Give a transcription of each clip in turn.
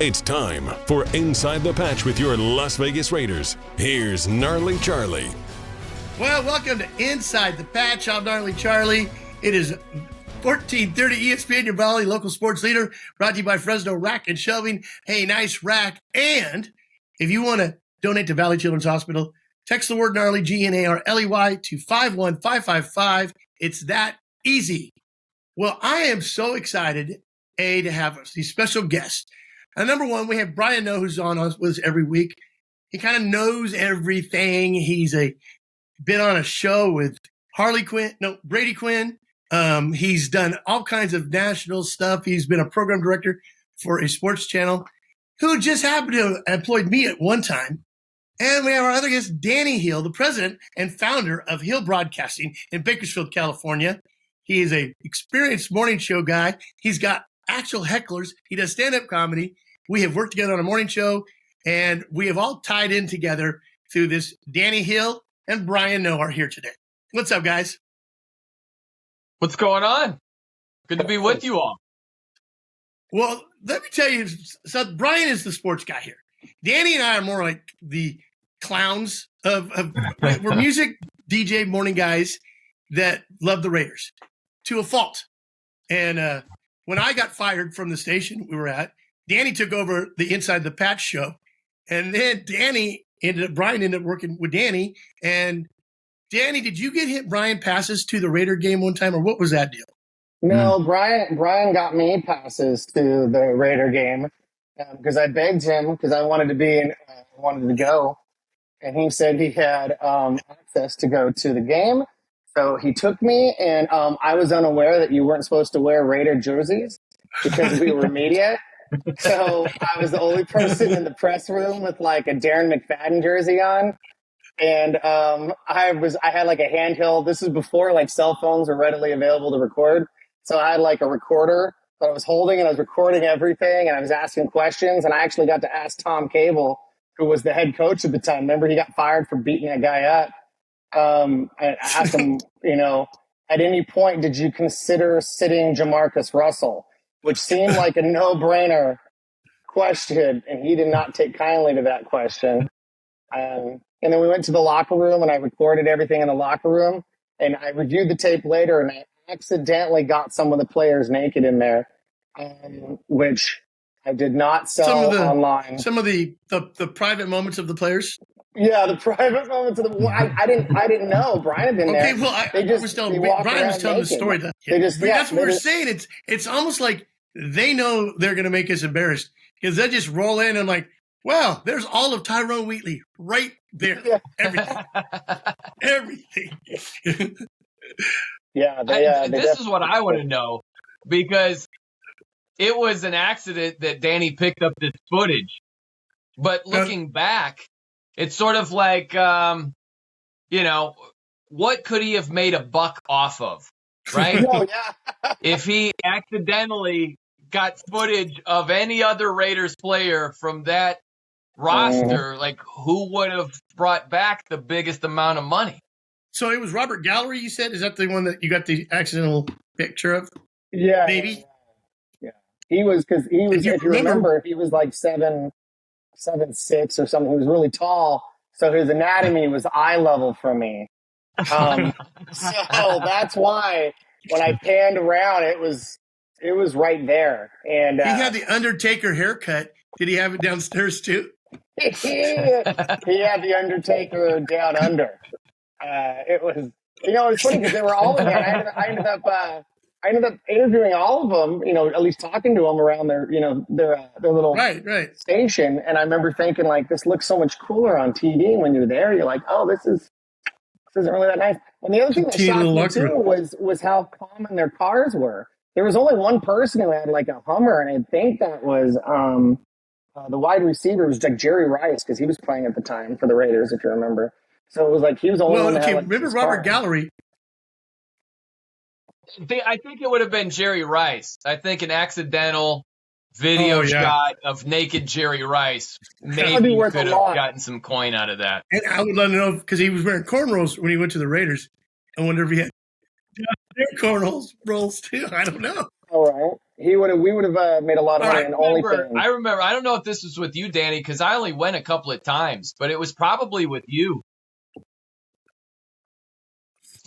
It's time for Inside the Patch with your Las Vegas Raiders. Here's Gnarley Charley. Well, welcome to Inside the Patch. I'm Gnarley Charley. It is 1430 ESPN, your Valley local sports leader, brought to you by Fresno Rack and Shelving. Hey, nice rack. And if you want to donate to Valley Children's Hospital, text the word Gnarley, Gnarley, to 51555. It's that easy. Well, I am so excited, to have these special guests. Number one, we have Brian Noe, who's on with us every week. He kind of knows everything. He's been on a show with Brady Quinn. He's done all kinds of national stuff. He's been a program director for a sports channel who just happened to have employed me at one time. And we have our other guest, Danny Hill, the president and founder of Hill Broadcasting in Bakersfield, California. He is an experienced morning show guy. He's got actual hecklers. He does stand-up comedy. We have worked together on a morning show, and we have all tied in together through this. Danny Hill and Brian Noe are here today. What's up, guys? What's going on? Good to be with you all. Well, let me tell you, so Brian is the sports guy here. Danny and I are more like the clowns we're music DJ morning guys that love the Raiders to a fault. And when I got fired from the station we were at, Danny took over the Inside the Patch show. And then Brian ended up working with Danny. And Danny, did you get Brian passes to the Raider game one time, or what was that deal? No, Brian got me passes to the Raider game because I begged him because I wanted to go. And he said he had access to go to the game. So he took me, and I was unaware that you weren't supposed to wear Raider jerseys because we were media. So I was the only person in the press room with like a Darren McFadden jersey on. And I had like a handheld. This is before like cell phones were readily available to record. So I had like a recorder that I was holding, and I was recording everything, and I was asking questions. And I actually got to ask Tom Cable, who was the head coach at the time. Remember, he got fired for beating that guy up. I asked him, at any point, did you consider sitting Jamarcus Russell? Which seemed like a no-brainer question, and he did not take kindly to that question. And then we went to the locker room, and I recorded everything in the locker room, and I reviewed the tape later, and I accidentally got some of the players naked in there, which I did not sell online. Some of the private moments of the players? Yeah, the private moments of the. I didn't know Brian had been there. Okay, well, Brian was telling the story. That's what we're saying. It's almost like they know they're going to make us embarrassed because they just roll in and like, wow, there's all of Tyrone Wheatley right there. Yeah. Everything. Yeah, this is what I want to know, because it was an accident that Danny picked up this footage. But looking back, it's sort of like, what could he have made a buck off of, right? Oh, yeah. If he accidentally got footage of any other Raiders player from that roster, like who would have brought back the biggest amount of money? So it was Robert Gallery, you said? Is that the one that you got the accidental picture of? Yeah. Maybe? Yeah. He was, if you remember, he was like 7'6" or something. He was really tall. So his anatomy was eye level for me. So that's why when I panned around, it was right there. And he had the Undertaker haircut. Did he have it downstairs too? He had the Undertaker down under. It was, it's funny because they were all in there. I ended up interviewing all of them, at least talking to them around their little right station. And I remember thinking, like, this looks so much cooler on TV. When you're there, you're like, oh, this isn't really that nice. And the other thing that shocked me too was how common their cars were. There was only one person who had like a Hummer, and I think that was the wide receiver was like Jerry Rice, because he was playing at the time for the Raiders, if you remember. So it was like he was the only one that had, like, remember Robert Gallery? I think it would have been Jerry Rice. I think an accidental video shot of naked Jerry Rice maybe could have gotten some coin out of that. And I would let him know because he was wearing cornrows when he went to the Raiders. I wonder if he had their cornrows rolls too. I don't know. All right. We would have made a lot of money in OnlyFans. I remember. I don't know if this was with you, Danny, because I only went a couple of times, but it was probably with you.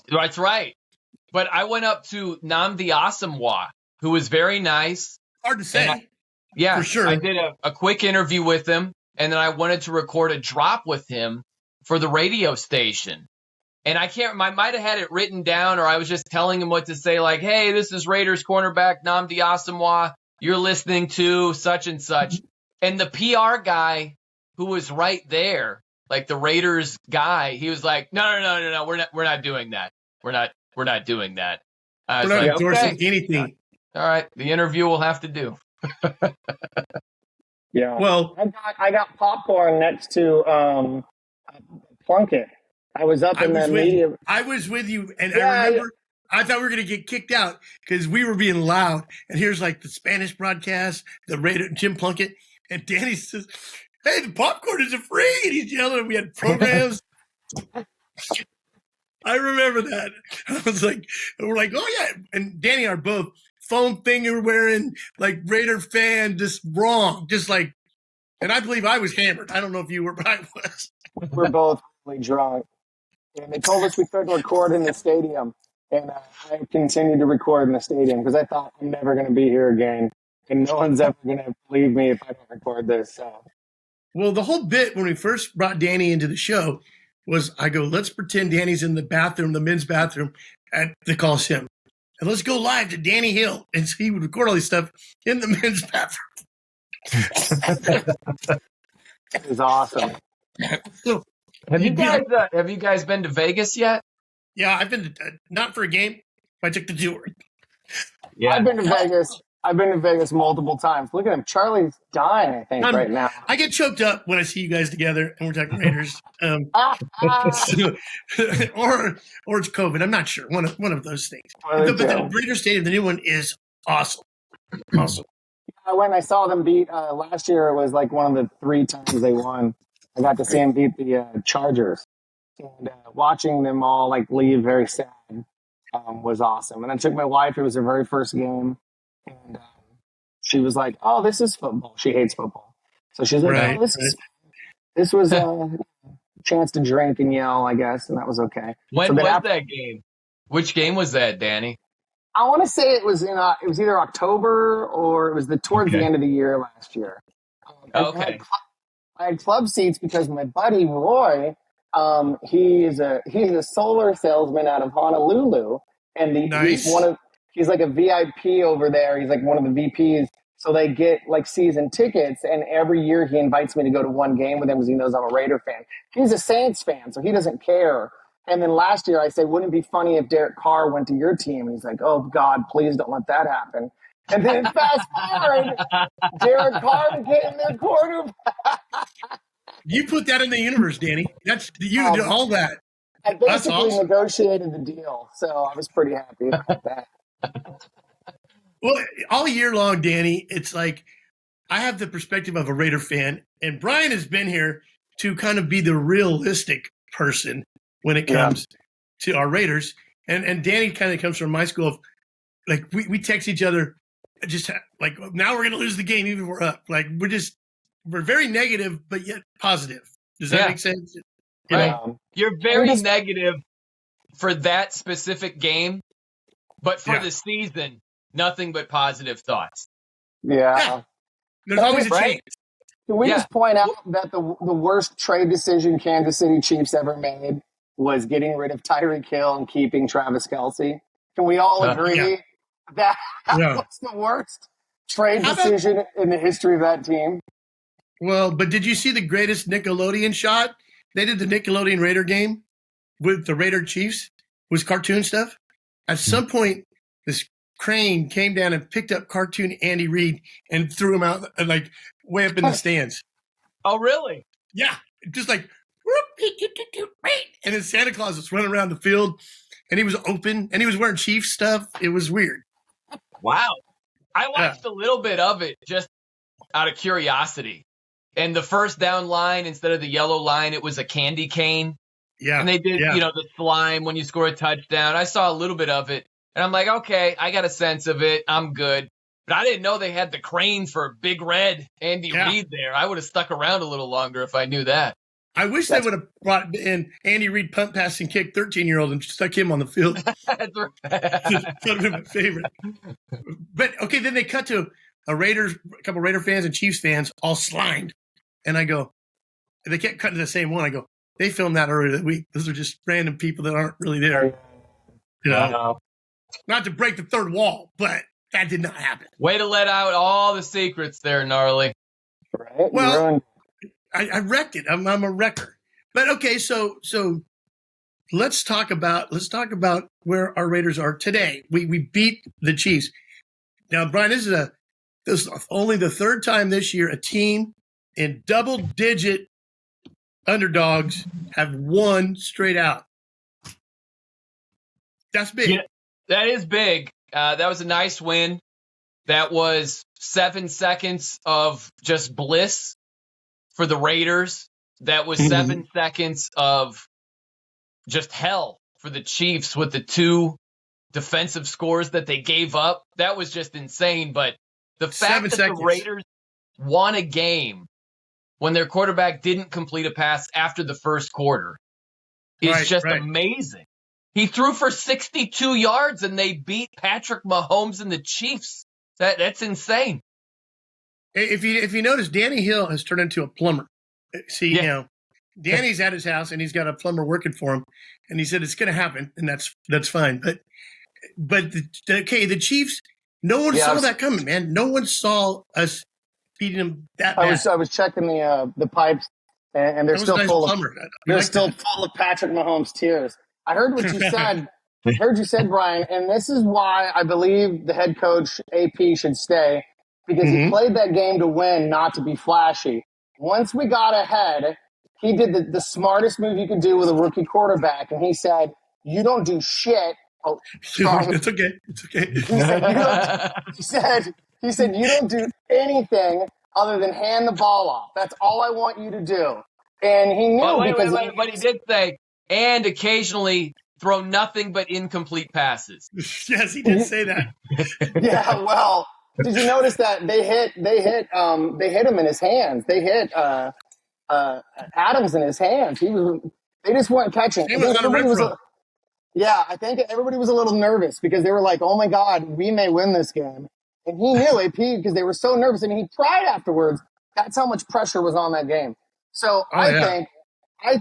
That's right. But I went up to Nnamdi Asomugha, who was very nice. Hard to say. Yeah, for sure. I did a quick interview with him, and then I wanted to record a drop with him for the radio station. And I might have had it written down, or I was just telling him what to say, like, hey, this is Raiders cornerback Nnamdi Asomugha. You're listening to such and such. And the PR guy who was right there, like the Raiders guy, he was like, no, we're not doing that. We're not doing that. We're not endorsing anything. All right, the interview will have to do. Yeah. Well, I got popcorn next to Plunkett. I was up in the media. I was with you, and I remember I thought we were going to get kicked out because we were being loud. And here's like the Spanish broadcast, the Raider, Jim Plunkett, and Danny says, "Hey, the popcorn isn't free," and he's yelling. We had programs. I remember that. I was like, we're like, oh yeah, and Danny are both foam finger wearing, like Raider fan, just wrong, just like. And I believe I was hammered. I don't know if you were, but I was. We're both really drunk. And they told us we couldn't record in the stadium. And I continued to record in the stadium because I thought I'm never going to be here again. And no one's ever going to believe me if I don't record this. So. Well, the whole bit when we first brought Danny into the show was I go, let's pretend Danny's in the bathroom, the men's bathroom at the Coliseum. And let's go live to Danny Hill. And so he would record all this stuff in the men's bathroom. It was awesome. So, Have you guys been to Vegas yet? Yeah, I've been to, not for a game. I took the tour. Yeah, I've been to Vegas. I've been to Vegas multiple times. Look at him. Charlie's dying, I think, right now. I get choked up when I see you guys together and we're talking Raiders. Or it's COVID. I'm not sure. One of those things. But the Raider Stadium, the new one, is awesome. Awesome. I went and I saw them beat last year. It was like one of the 3 times they won. I got to see them beat the Chargers. And watching them all like leave very sad was awesome. And I took my wife. It was her very first game. And she was like, "Oh, this is football." She hates football, so she's like, Right, "Oh, this was a chance to drink and yell, I guess," and that was okay. When was that game? Which game was that, Danny? I want to say it was it was either October or it was towards the end of the year last year. Okay. I had club seats because my buddy Roy, he's a solar salesman out of Honolulu, and he's like a VIP over there. He's like one of the VPs. So they get like season tickets, and every year he invites me to go to one game with him because he knows I'm a Raider fan. He's a Saints fan, so he doesn't care. And then last year I said, "Wouldn't it be funny if Derek Carr went to your team?" And he's like, "Oh God, please don't let that happen." And then fast forward, Derek Carr became their quarterback. You put that in the universe, Danny. That's you did all that. I basically negotiated the deal, so I was pretty happy about that. Well, all year long, Danny, it's like I have the perspective of a Raider fan, and Brian has been here to kind of be the realistic person when it comes to our Raiders. And Danny kind of comes from my school of, like, we text each other just like, now we're going to lose the game even if we're up. Like, we're very negative, but yet positive. Does that make sense? Right. You're very negative for that specific game, but for the season, nothing but positive thoughts. Yeah. There's always a change. Can we just point out that the worst trade decision Kansas City Chiefs ever made was getting rid of Tyreek Hill and keeping Travis Kelce? Can we all agree that was the worst trade decision in the history of that team? Well, but did you see the greatest Nickelodeon shot? They did the Nickelodeon Raider game with the Raider Chiefs. It was cartoon stuff. At some point, this crane came down and picked up cartoon Andy Reid and threw him out, like, way up in the stands. Oh, really? Yeah. Just like, and then Santa Claus was running around the field, and he was open, and he was wearing Chiefs stuff. It was weird. Wow. I watched a little bit of it just out of curiosity. And the first down line, instead of the yellow line, it was a candy cane. Yeah. And they did, the slime when you score a touchdown. I saw a little bit of it. And I'm like, okay, I got a sense of it. I'm good. But I didn't know they had the crane for Big Red Andy Reid there. I would have stuck around a little longer if I knew that. I wish they would have brought in Andy Reid punt, pass, and kick 13-year-old and stuck him on the field. That's right. That would have been my favorite. But, okay, then they cut to a couple Raider fans and Chiefs fans all slimed. And I go, they kept cutting to the same one. I go, they filmed that earlier that week. Those are just random people that aren't really there. You know, not to break the third wall, but that did not happen. Way to let out all the secrets there, Gnarly. Right? Well, I wrecked it. I'm a wrecker. But okay, so let's talk about where our Raiders are today. We beat the Chiefs. Now, Brian, this is only the third time this year a team in double-digit underdogs have won straight out. That's big. Yeah, that is big. That was a nice win. That was 7 seconds of just bliss for the Raiders. That was 7 seconds of just hell for the Chiefs with the 2 defensive scores that they gave up. That was just insane. But the fact that the Raiders won a game when their quarterback didn't complete a pass after the first quarter is just amazing. He threw for 62 yards and they beat Patrick Mahomes and the Chiefs. That's insane. If you notice, Danny Hill has turned into a plumber. See, you know, Danny's at his house and he's got a plumber working for him, and he said it's going to happen, and that's fine. But the Chiefs, no one saw that coming, man. No one saw us beating them that bad. I was checking the pipes, and they're still full of full of Patrick Mahomes tears. I heard what you said. I heard you said, Brian, and this is why I believe the head coach AP should stay, because he played that game to win, not to be flashy. Once we got ahead, he did the smartest move you could do with a rookie quarterback, and he said, "You don't do shit." Oh, it's okay. It's okay. He said, "You don't do anything other than hand the ball off. That's all I want you to do." And he knew but he did say, and occasionally throw nothing but incomplete passes. Yes, he did say that. Yeah, well, did you notice that they hit him in his hands? They hit Adams in his hands. They just weren't catching. I think everybody was a little nervous because they were like, "Oh my God, we may win this game." And he knew AP because they were so nervous, and he cried afterwards. That's how much pressure was on that game. So I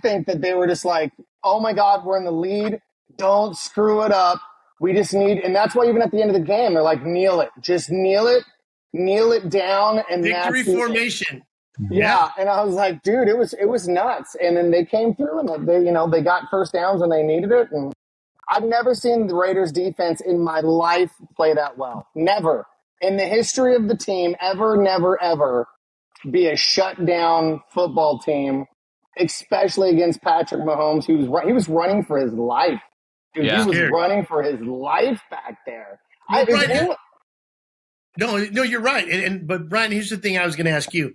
think that they were just like, "Oh my God, we're in the lead. Don't screw it up. We just need," and that's why even at the end of the game, they're like, "Kneel it. Just kneel it down." And victory formation. Yeah. And I was like, dude, it was nuts. And then they came through and they got first downs when they needed it. And I've never seen the Raiders defense in my life play that well. Never. In the history of the team, never, ever be a shutdown football team, especially against Patrick Mahomes. He was running for his life. Dude, he was running for his life back there. No, you're right. But Brian, here's the thing I was going to ask you.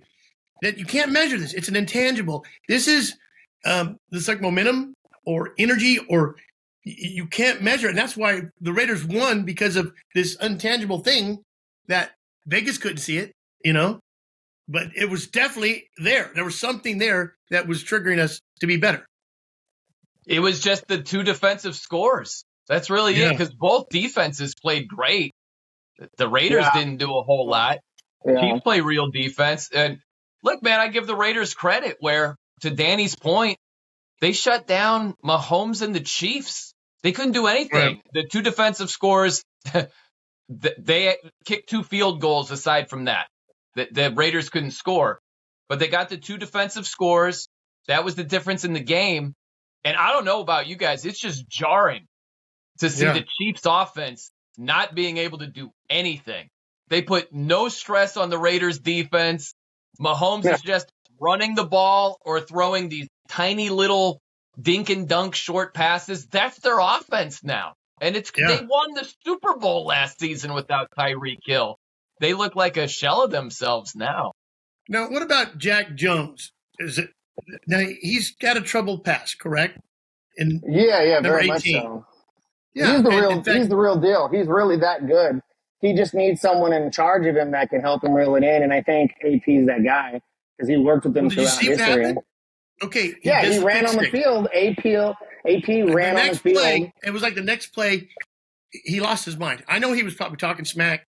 That you can't measure this. It's an intangible. This is like momentum or energy, or you can't measure it. And that's why the Raiders won, because of this intangible thing that Vegas couldn't see it, but it was definitely there. There was something there that was triggering us to be better. It was just the 2 defensive scores. That's really it, because both defenses played great. The Raiders didn't do a whole lot. Yeah. Chiefs play real defense. And look, man, I give the Raiders credit where, to Danny's point, they shut down Mahomes and the Chiefs. They couldn't do anything. Right. The 2 defensive scores, they kicked 2 field goals aside from that. The Raiders couldn't score. But they got the 2 defensive scores. That was the difference in the game. And I don't know about you guys. It's just jarring to see the Chiefs offense not being able to do anything. They put no stress on the Raiders defense. Mahomes is just running the ball or throwing these tiny little dink and dunk short passes. That's their offense now. And they won the Super Bowl last season without Tyreek Hill. They look like a shell of themselves now. Now, what about Jack Jones? Now, he's got a troubled past, correct? Yeah, very much so. Yeah, he's the real deal. He's really that good. he just needs someone in charge of him that can help him reel it in. And I think AP's that guy because he worked with him Did you throughout see what history. happened? Okay. He ran on the field. AP ran on the field. Play, it was like the next play, he lost his mind. I know he was probably talking smack,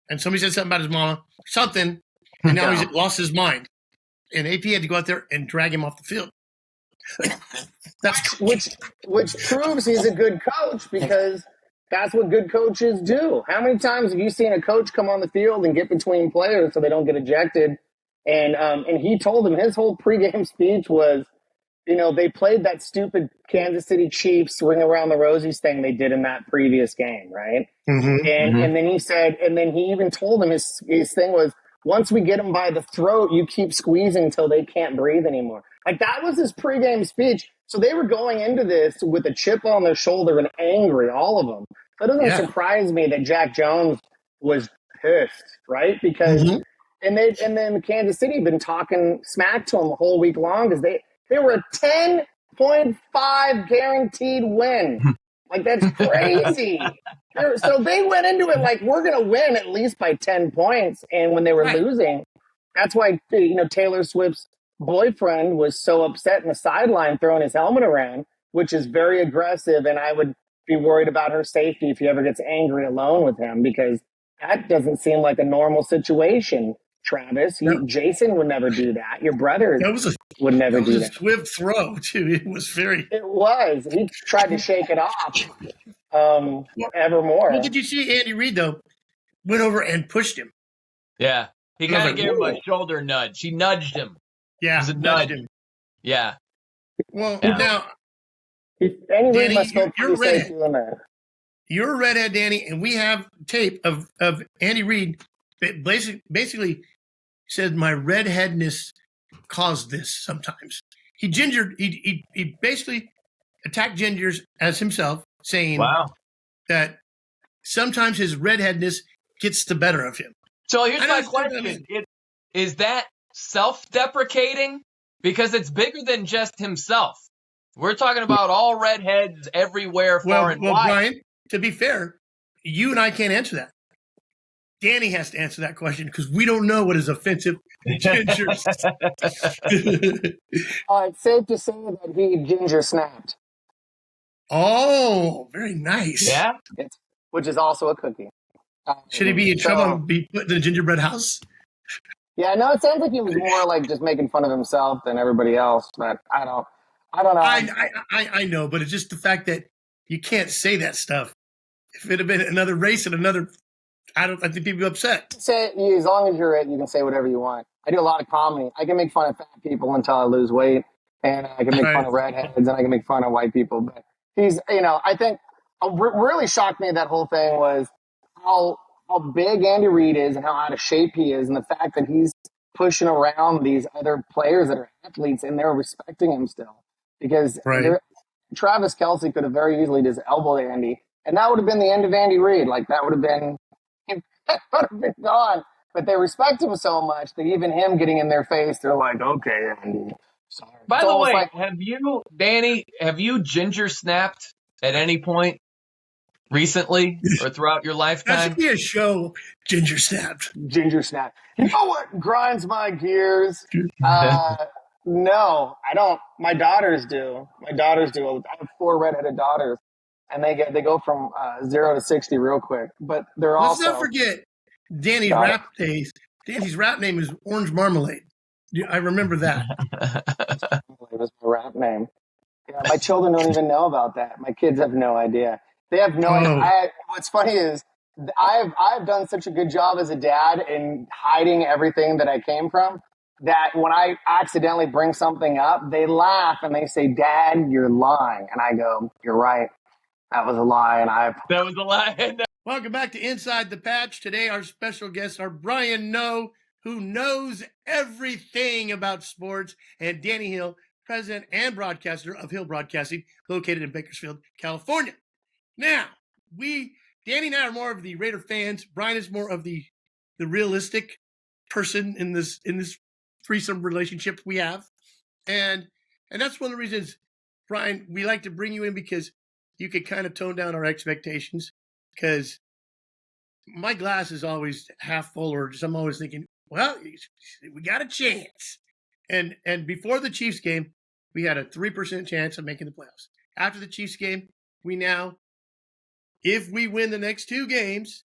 and somebody said something about his mama, something, and now he's lost his mind. And AP had to go out there and drag him off the field. Which proves he's a good coach because that's what good coaches do. How many times have you seen a coach come on the field and get between players so they don't get ejected? And he told them his whole pregame speech was, they played that stupid Kansas City Chiefs ring around the rosies thing they did in that previous game, right? Mm-hmm. And then he said, and then he even told them his thing was, once we get them by the throat, you keep squeezing until they can't breathe anymore. Like that was his pregame speech. So they were going into this with a chip on their shoulder and angry, all of them. So it doesn't surprise me that Jack Jones was pissed, right? Because and then Kansas City had been talking smack to him the whole week long because they were a 10.5 guaranteed win. Like that's crazy. So they went into it like we're going to win at least by 10 points. And when they were losing, that's why Taylor Swift's boyfriend was so upset in the sideline throwing his helmet around, which is very aggressive. And I would be worried about her safety if he ever gets angry alone with him because that doesn't seem like a normal situation. Travis, Jason would never do that. Your brother would never do that. It was a swift throw, too. It was very... It was. He tried to shake it off evermore. Well, did you see Andy Reid, though? Went over and pushed him. Yeah. He kind of gave him a shoulder nudge. He nudged him. Yeah. It was a nudge. Him. Yeah. Well, now... Andy Reid must go you're redhead. You're a redhead, Danny, and we have tape of Andy Reid that basically said my redheadness caused this sometimes. He basically attacked gingers as himself, saying that sometimes his redheadness gets the better of him. So here's my question. Is that self-deprecating? Because it's bigger than just himself. We're talking about all redheads everywhere, far and wide. Well, Brian, to be fair, you and I can't answer that. Danny has to answer that question because we don't know what is offensive gingers. It's safe to say that he ginger snapped. Oh, very nice. Yeah. Which is also a cookie. Should he be in trouble and be put in a gingerbread house? Yeah, no, it sounds like he was more like just making fun of himself than everybody else, but I don't know. I know, but it's just the fact that you can't say that stuff. If it had been another race and I think people would be upset. Say as long as you're it, you can say whatever you want. I do a lot of comedy. I can make fun of fat people until I lose weight, and I can make fun of redheads, and I can make fun of white people. But I think what really shocked me that whole thing was how big Andy Reid is and how out of shape he is, and the fact that he's pushing around these other players that are athletes, and they're respecting him still. Because Travis Kelce could have very easily just elbowed Andy, and that would have been the end of Andy Reid. Like that would have been gone. But they respect him so much that even him getting in their face, they're like, "Okay, Andy." Sorry. By the way, have you ginger snapped at any point recently or throughout your lifetime? That should be a show. Ginger snapped. Ginger snap. You know what grinds my gears? No, I don't. My daughters do. I have 4 redheaded daughters, and they go from 0 to 60 real quick. But they're also. Let's not forget Danny's rap days. Danny's rap name is Orange Marmalade. I remember that. It was my rap name. Yeah, my children don't even know about that. My kids have no idea. They have no idea. What's funny is I've done such a good job as a dad in hiding everything that I came from that when I accidentally bring something up, they laugh and they say, "Dad, you're lying." And I go, "You're right. That was a lie." That was a lie. Welcome back to Inside the Patch. Today, our special guests are Brian Noe, who knows everything about sports, and Danny Hill, president and broadcaster of Hill Broadcasting, located in Bakersfield, California. Now, Danny and I are more of the Raider fans. Brian is more of the realistic person in this threesome relationship we have. And that's one of the reasons, Brian, we like to bring you in because you could kind of tone down our expectations because my glass is always half full, or just I'm always thinking, well, we got a chance. And before the Chiefs game, we had a 3% chance of making the playoffs. After the Chiefs game, we now, if we win the next 2 games,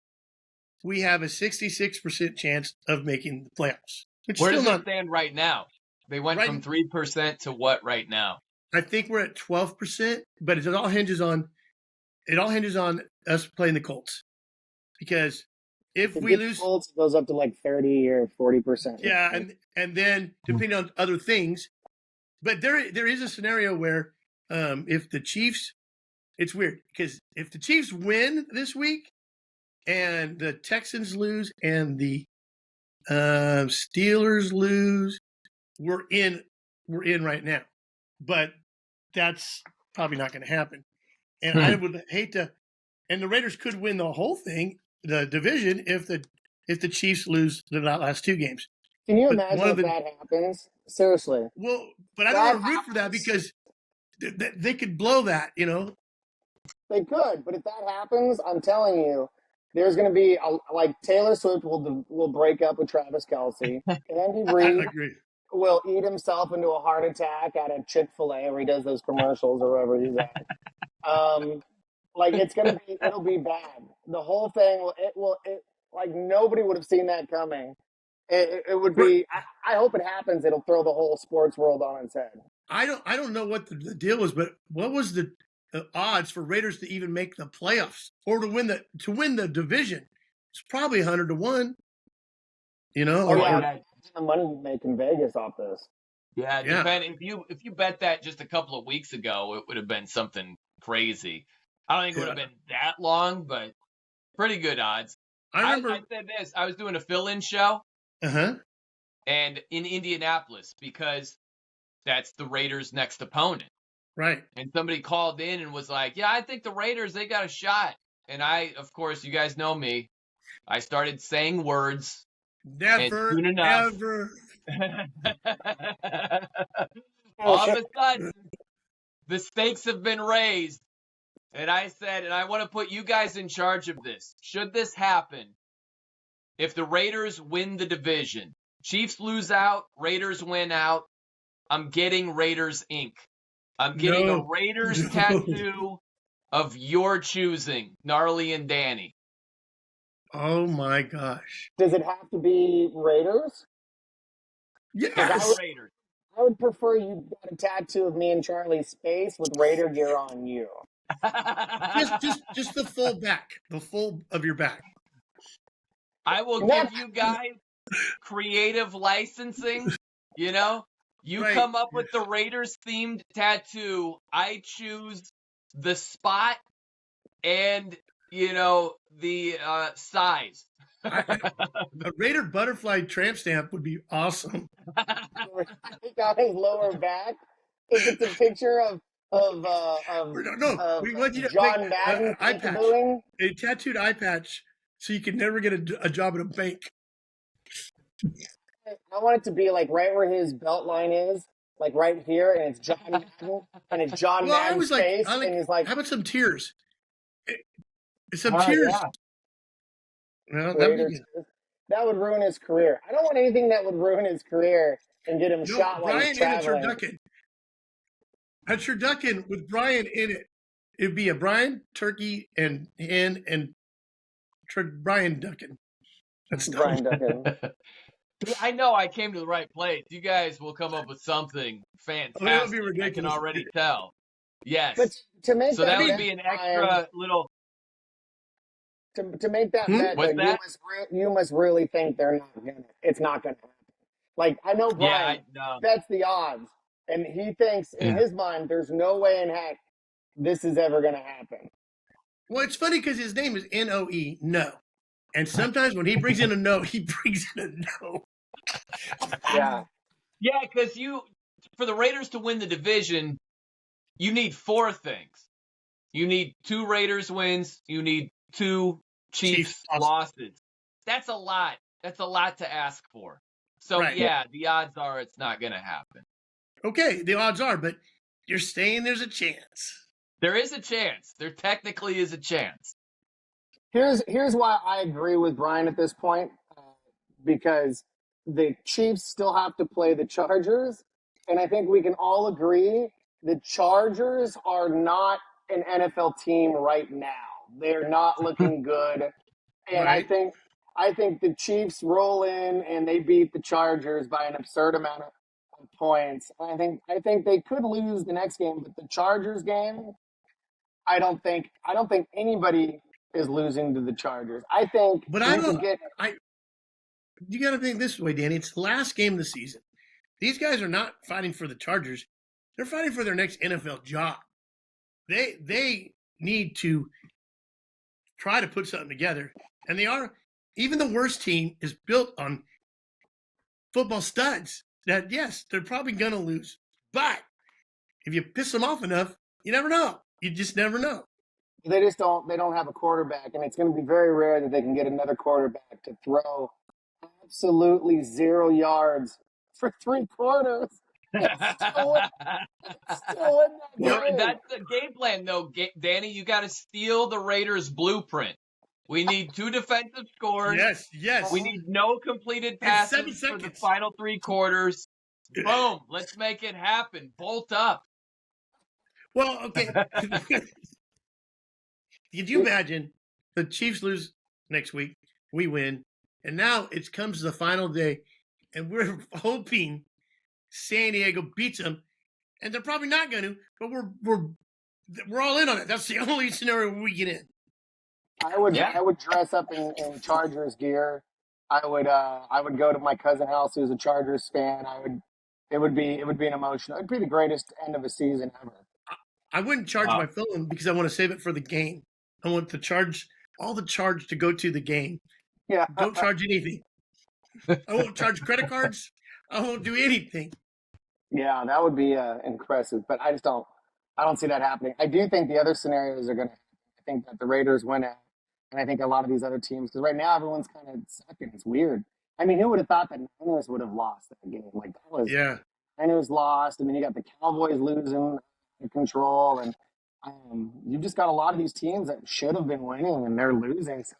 we have a 66% chance of making the playoffs. Where does it stand right now? They went from 3% to what right now? I think we're at 12%, but it all hinges on us playing the Colts. Because if we lose, Colts, it goes up to like 30 or 40%. Yeah, and then depending on other things, but there is a scenario where if the Chiefs, it's weird because if the Chiefs win this week and the Texans lose and the Steelers lose, we're in right now, but that's probably not going to happen. And I would hate to, and the Raiders could win the whole thing, the division, if the Chiefs lose the last 2 games. Can you imagine if that happens? Seriously. Well, but I don't want to root for that because they could blow that, you know. They could, but if that happens, I'm telling you, there's going to be like Taylor Swift will break up with Travis Kelce. Andy Reid will eat himself into a heart attack at a Chick-fil-A where he does those commercials or wherever he's at. Like it'll be bad. The whole thing like nobody would have seen that coming. It would be. I hope it happens. It'll throw the whole sports world on its head. I don't know what the deal was, but what was the odds for Raiders to even make the playoffs or to win the division? It's probably 100 to 1. You know, the money making Vegas off this. Yeah, if you bet that just a couple of weeks ago, it would have been something crazy. I don't think it would have been that long, but pretty good odds. I said this. I was doing a fill-in show. And in Indianapolis, because that's the Raiders' next opponent. Right. And somebody called in and was like, yeah, I think the Raiders, they got a shot. And I, of course, you guys know me. I started saying words. Never, ever. All of a sudden, the stakes have been raised. And I said, and I want to put you guys in charge of this. Should this happen, if the Raiders win the division, Chiefs lose out, Raiders win out, I'm getting Raiders Inc. I'm getting a Raiders tattoo of your choosing, Gnarly and Danny. Oh my gosh. Does it have to be Raiders? Yes. Raiders. I would prefer you got a tattoo of me and Charlie's face with Raider gear on you. just the full of your back. I will give you guys creative licensing. You know, you come up with the Raiders themed tattoo. I choose the spot and, you know, the size. A Raider butterfly tramp stamp would be awesome. On his lower back. If it's a picture of we want you to John Madden eye patch, a tattooed eye patch, so you can never get a job at a bank. I want it to be like right where his belt line is, like right here, and it's John Madden, and it's John Madden's face, and he's like, "How about some tears? Some tears." Yeah. Well, that would ruin his career. I don't want anything that would ruin his career and get him shot while he's traveling. A turducken with Brian in it. It'd be a Brian, turkey, and hen, and Brian Duckin. That's Brian Duckin. I know I came to the right place. You guys will come up with something fantastic. That would be ridiculous. I can already tell. Yes. But to make that would be an extra little. To make that bet, you must really think it's not gonna happen. Like, I know Brian bets the odds, and he thinks in his mind there's no way in heck this is ever gonna happen. Well, it's funny because his name is N-O-E, no. And sometimes when he brings in a no, he brings in a no. Yeah. Yeah, because for the Raiders to win the division, you need 4 things. You need 2 Raiders wins. You need 2 Chiefs losses. That's a lot. That's a lot to ask for. So, the odds are it's not going to happen. Okay, the odds are, but you're saying there's a chance. There is a chance. There technically is a chance. Here's why I agree with Brian at this point, because the Chiefs still have to play the Chargers, and I think we can all agree the Chargers are not an NFL team right now. They're not looking good, and Right. I think the Chiefs roll in and they beat the Chargers by an absurd amount of points. I think they could lose the next game, but the Chargers game, I don't think anybody is losing to the Chargers. I think But you got to think this way, Danny. It's the last game of the season. These guys are not fighting for the Chargers. They're fighting for their next NFL job. They need to try to put something together. And they are. Even the worst team is built on football studs that, yes, they're probably going to lose. But if you piss them off enough, you never know. You just never know. They don't have a quarterback, and it's going to be very rare that they can get another quarterback to throw absolutely 0 yards for 3 quarters. Still That's the game plan, though, Danny. You got to steal the Raiders' blueprint. We need 2 defensive scores. Yes. We need no completed passes for the final 3 quarters. Boom. Let's make it happen. Bolt up. Well, okay. Could you imagine the Chiefs lose next week, we win, and now it comes to the final day, and we're hoping San Diego beats them, and they're probably not going to, but we're all in on it. That's the only scenario we get in. I would dress up in Chargers gear. I would go to my cousin's house who's a Chargers fan. It would be an emotional. It'd be the greatest end of a season ever. I wouldn't charge my phone because I want to save it for the game. I want all the charge to go to the game. Yeah. Don't charge anything. I won't charge credit cards. I won't do anything. Yeah, that would be impressive, but I don't see that happening. I do think the other scenarios are going to happen. I think that the Raiders win out, and I think a lot of these other teams, because right now everyone's kind of sucking. It's weird. I mean, who would have thought that Niners would have lost that game? Like, that was, Niners lost, and then you got the Cowboys losing control, and you've just got a lot of these teams that should have been winning, and they're losing. So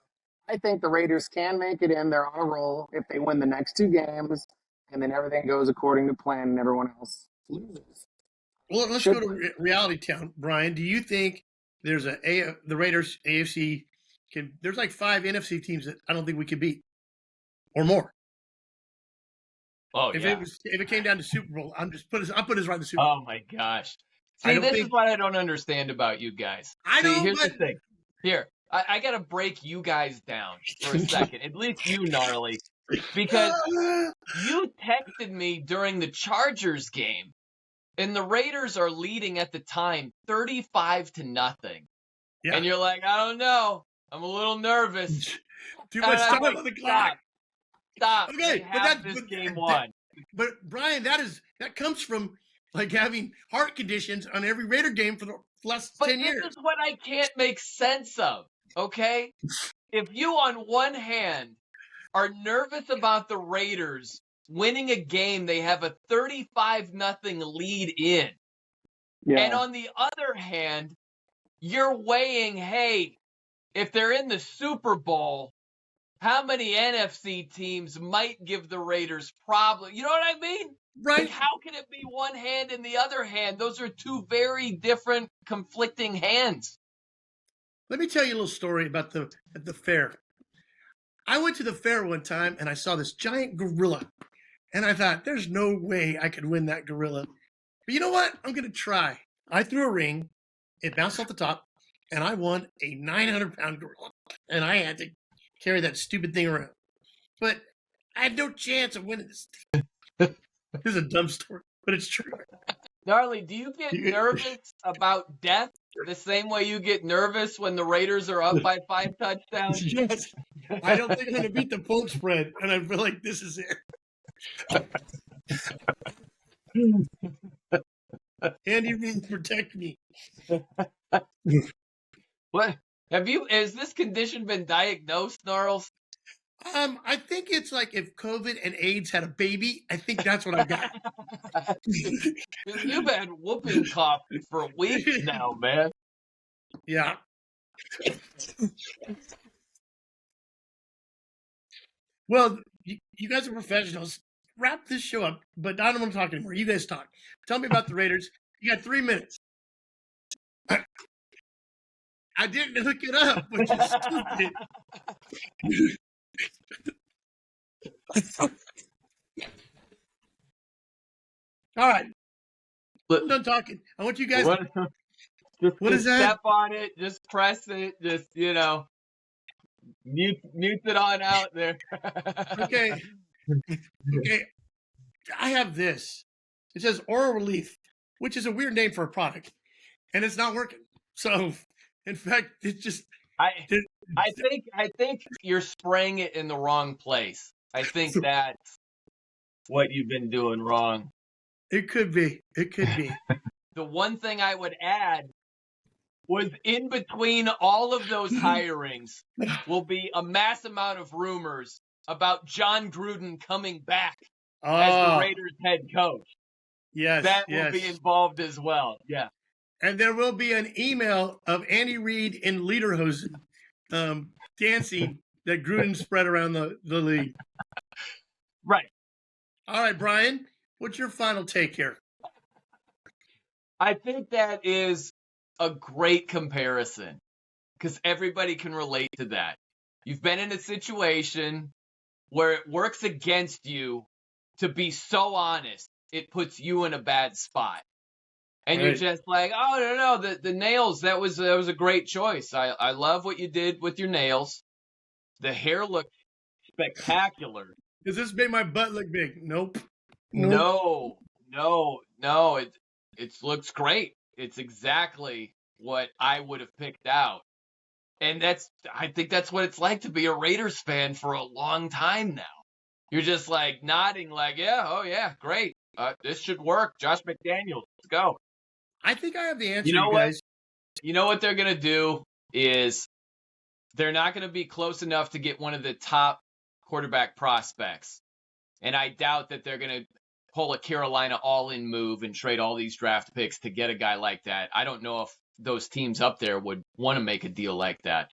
I think the Raiders can make it in. They're on a roll if they win the next 2 games, and then everything goes according to plan, and everyone else loses. Well, let's go to Reality Town, Brian. Do you think there's the Raiders AFC there's like 5 NFC teams that I don't think we can beat, or more? Oh, if yeah. If it came down to Super Bowl, I'll put us right in the Super Bowl. Oh my gosh! See, this is what I don't understand about you guys. Here's the thing. Here, I got to break you guys down for a second. At least you, Gnarly, because you texted me during the Chargers game, and the Raiders are leading at the time 35-0. Yeah. And you're like, I don't know. I'm a little nervous. Too much time on the clock. Stop. Okay, this game won. But Brian, that comes from like having heart conditions on every Raider game for the last 10 years. This is what I can't make sense of. Okay, if you on one hand are nervous about the Raiders winning a game they have a 35-0 lead in, and on the other hand, you're weighing, hey, if they're in the Super Bowl, how many NFC teams might give the Raiders problems? You know what I mean? Right. Like, how can it be one hand and the other hand? Those are 2 very different, conflicting hands. Let me tell you a little story about the fair. I went to the fair one time, and I saw this giant gorilla. And I thought, there's no way I could win that gorilla. But you know what? I'm going to try. I threw a ring. It bounced off the top. And I won a 900-pound gorilla. And I had to carry that stupid thing around. But I had no chance of winning this thing. This is a dumb story, but it's true. Gnarly, do you get nervous about death the same way you get nervous when the Raiders are up by 5 touchdowns? Yes. I don't think I'm going to beat the point spread, and I feel like this is it. Andy Reid, protect me. What has this condition been diagnosed, Gnarls? I think it's like if COVID and AIDS had a baby. I think that's what I got. You've had whooping cough for weeks now, man. Yeah. Well, you guys are professionals. Wrap this show up, but I don't want to talk anymore. You guys talk. Tell me about the Raiders. You got 3 minutes. I didn't look it up, which is stupid. All right. I'm done talking. I want you guys What is that? Step on it. Just press it. Just, mute it on out there. Okay. I have this. It says Oral Relief, which is a weird name for a product, and it's not working. So, in fact, it's just. I think you're spraying it in the wrong place. I think that's what you've been doing wrong. It could be. The one thing I would add was in between all of those hirings will be a mass amount of rumors about John Gruden coming back as the Raiders head coach. Yes. That will be involved as well. Yeah. And there will be an email of Andy Reid in lederhosen dancing that Gruden spread around the league. Right. All right, Brian, what's your final take here? I think that is a great comparison because everybody can relate to that. You've been in a situation where it works against you to be so honest, it puts you in a bad spot. And You're just like, oh, no, the nails, that was a great choice. I love what you did with your nails. The hair looked spectacular. Does this make my butt look big? Nope. No. It looks great. It's exactly what I would have picked out. And I think that's what it's like to be a Raiders fan for a long time now. You're just like nodding like, yeah, great. This should work. Josh McDaniels, let's go. I think I have the answer, you know guys. You know what they're going to do is they're not going to be close enough to get one of the top quarterback prospects. And I doubt that they're going to pull a Carolina all-in move and trade all these draft picks to get a guy like that. I don't know if those teams up there would want to make a deal like that.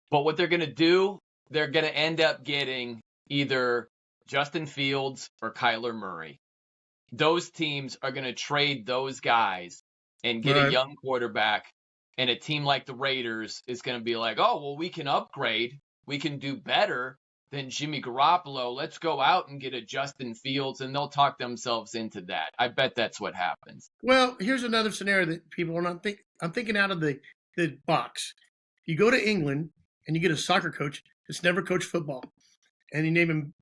But what they're going to do, they're going to end up getting either Justin Fields or Kyler Murray. Those teams are going to trade those guys and get a young quarterback. And a team like the Raiders is going to be like, oh, well, we can upgrade. We can do better than Jimmy Garoppolo. Let's go out and get a Justin Fields, and they'll talk themselves into that. I bet that's what happens. Well, here's another scenario that people are not thinking. I'm thinking out of the box. You go to England, and you get a soccer coach that's never coached football, and you name him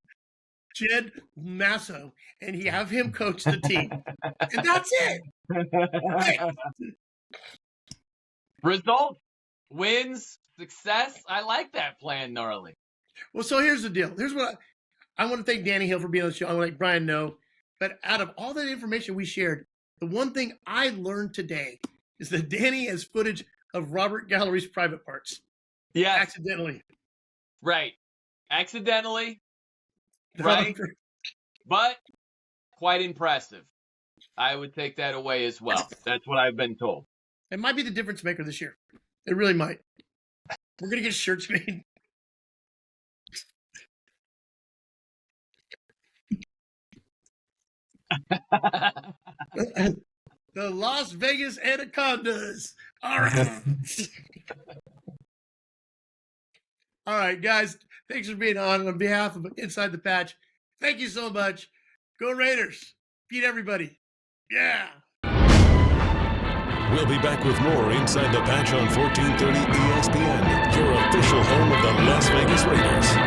Jed Masso, and you have him coach the team. And that's it. Right. Results, wins, success. I like that plan, Gnarly. Well, so here's the deal. Here's what I want to thank Danny Hill for being on the show. I want to let Brian know. But out of all that information we shared, the one thing I learned today is that Danny has footage of Robert Gallery's private parts. Yeah. Accidentally. Right. Accidentally. Right. But quite impressive. I would take that away as well. That's what I've been told. It might be the difference maker this year. It really might. We're going to get shirts made. The Las Vegas Anacondas. All right. All right, guys. Thanks for being on behalf of Inside the Patch. Thank you so much. Go Raiders. Beat everybody. Yeah. We'll be back with more Inside the Patch on 1430 ESPN, your official home of the Las Vegas Raiders.